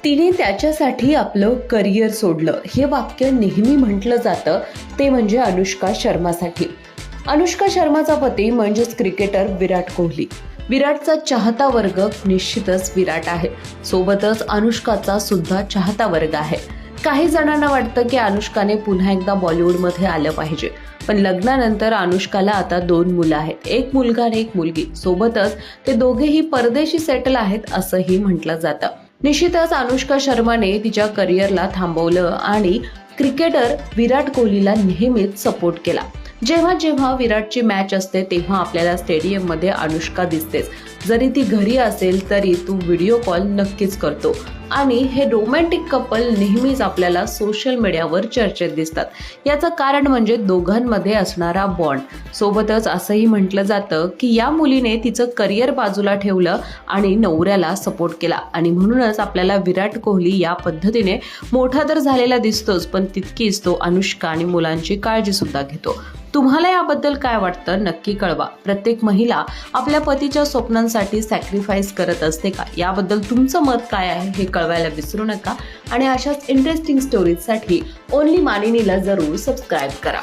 तिने त्याच्यासाठी आपलं करिअर सोडलं हे वाक्य नेहमी म्हटलं जातं ते म्हणजे अनुष्का शर्मासाठी. अनुष्का शर्माचा पती म्हणजेच क्रिकेटर विराट कोहली. विराटचा चाहता वर्ग निश्चितच विराट आहे. सोबतच अनुष्काचा सुद्धा चाहता वर्ग आहे. काही जणांना वाटतं की अनुष्काने पुन्हा एकदा बॉलिवूडमध्ये आलं पाहिजे, पण लग्नानंतर अनुष्काला आता 2 मुलं आहेत, एक मुलगा आणि एक मुलगी. सोबतच ते दोघेही परदेशी सेटल आहेत असंही म्हटलं जातं. निश्चितच अनुष्का शर्माने तिच्या करिअरला थांबवलं आणि क्रिकेटर विराट कोहलीला नेहमीच सपोर्ट केला. जेव्हा जेव्हा विराटची मॅच असते तेव्हा आपल्याला स्टेडियममध्ये अनुष्का दिसतेच. जरी ती घरी असेल तरी तो व्हिडिओ कॉल नक्कीच करतो आणि हे रोमॅन्टिक कपल नेहमीच आपल्याला सोशल मीडियावर चर्चेत दिसतात. याचं कारण म्हणजे दोघांमध्ये असणारा बॉन्ड. सोबतच असंही म्हटलं जातं की या मुलीने तिचं करिअर बाजूला ठेवलं आणि नवऱ्याला सपोर्ट केला आणि म्हणूनच आपल्याला विराट कोहली या पद्धतीने मोठा तर झालेला दिसतोच, पण तितकीच तो अनुष्का आणि मुलांची काळजी सुद्धा घेतो. तुम्हाला याबद्दल काय वाटतं नक्की कळवा. प्रत्येक महिला आपल्या पतीच्या स्वप्नांसाठी सॅक्रिफाईस करत असते का? याबद्दल तुमचं मत काय आहे हे कळवायला विसरू नका आणि अशाच इंटरेस्टिंग स्टोरीजसाठी ओनली मानिनीला जरूर सबस्क्राईब करा.